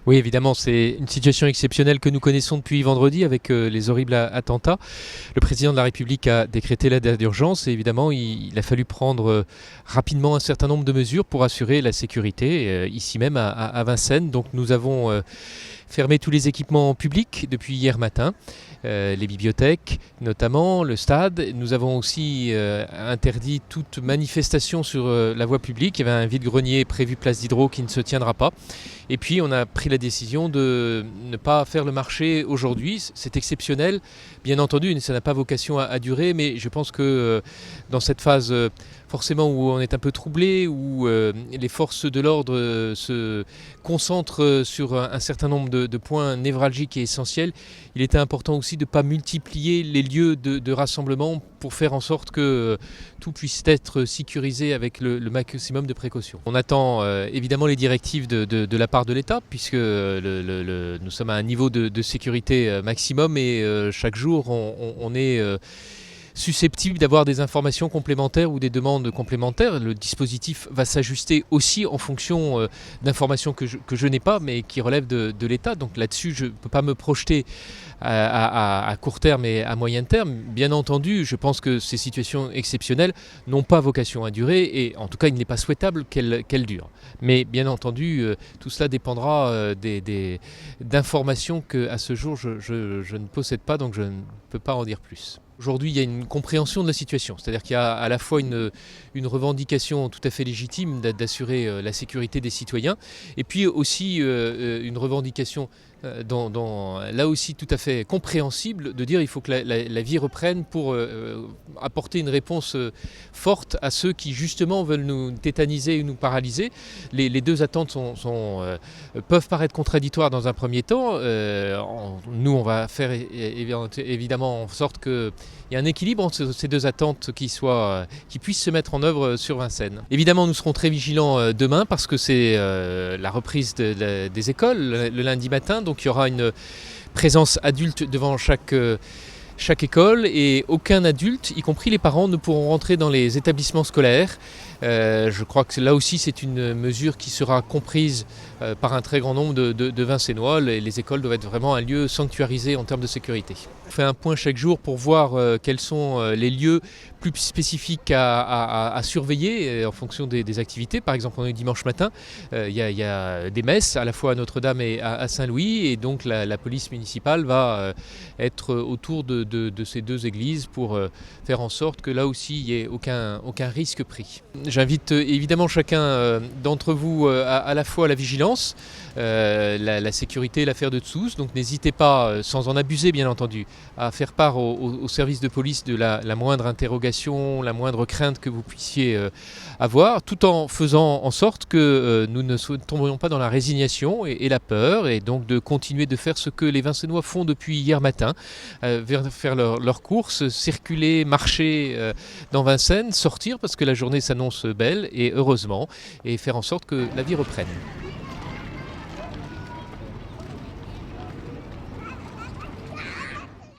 Oui, évidemment, c'est une situation exceptionnelle que nous connaissons depuis vendredi avec les horribles attentats. Le président de la République a décrété l'état d'urgence et évidemment, il a fallu prendre rapidement un certain nombre de mesures pour assurer la sécurité, ici même à Vincennes. Donc nous avons fermé tous les équipements publics depuis hier matin, les bibliothèques notamment, le stade. Nous avons aussi interdit toute manifestation sur la voie publique. Il y avait un vide-grenier prévu place Diderot qui ne se tiendra pas. Et puis on a pris la décision de ne pas faire le marché aujourd'hui. C'est exceptionnel, bien entendu, ça n'a pas vocation à durer, mais je pense que dans cette phase forcément où on est un peu troublé, où les forces de l'ordre se concentrent sur un certain nombre de points névralgiques et essentiels, il était important aussi de ne pas multiplier les lieux de rassemblement pour faire en sorte que tout puisse être sécurisé avec le maximum de précautions. On attend évidemment les directives de la part de l'État, puisque nous sommes à un niveau de sécurité maximum et chaque jour on est susceptible d'avoir des informations complémentaires ou des demandes complémentaires. Le dispositif va s'ajuster aussi en fonction d'informations que je n'ai pas, mais qui relèvent de l'État. Donc là-dessus, je ne peux pas me projeter à court terme et à moyen terme. Bien entendu, je pense que ces situations exceptionnelles n'ont pas vocation à durer et en tout cas, il n'est pas souhaitable qu'elles durent. Mais bien entendu, tout cela dépendra d'informations qu'à ce jour, je ne possède pas, donc je ne peux pas en dire plus. Aujourd'hui, il y a une compréhension de la situation, c'est-à-dire qu'il y a à la fois une revendication tout à fait légitime d'assurer la sécurité des citoyens, et puis aussi une revendication là aussi tout à fait compréhensible de dire qu'il faut que la vie reprenne pour apporter une réponse forte à ceux qui justement veulent nous tétaniser ou nous paralyser. Les deux attentes peuvent paraître contradictoires dans un premier temps. Nous, on va faire évidemment en sorte qu'il y ait un équilibre entre ces deux attentes qui puissent se mettre en œuvre sur Vincennes. Évidemment, nous serons très vigilants demain parce que c'est la reprise des écoles le lundi matin. Donc il y aura une présence adulte devant chaque école et aucun adulte, y compris les parents, ne pourront rentrer dans les établissements scolaires. Je crois que là aussi c'est une mesure qui sera comprise par un très grand nombre de Vincennois. Les écoles doivent être vraiment un lieu sanctuarisé en termes de sécurité. On fait un point chaque jour pour voir quels sont les lieux plus spécifiques à surveiller en fonction des activités. Par exemple, on est dimanche matin, il y a des messes à la fois à Notre-Dame et à Saint-Louis et donc la police municipale va être autour de ces deux églises pour faire en sorte que là aussi il n'y ait aucun risque pris. J'invite évidemment chacun d'entre vous à la fois à la vigilance, la sécurité est l'affaire de tous, donc n'hésitez pas, sans en abuser bien entendu, à faire part au service de police de la moindre interrogation, la moindre crainte que vous puissiez avoir, tout en faisant en sorte que nous ne tombions pas dans la résignation et la peur, et donc de continuer de faire ce que les Vincennois font depuis hier matin, faire leurs courses, circuler, marcher dans Vincennes, sortir parce que la journée s'annonce belle et heureusement, et faire en sorte que la vie reprenne.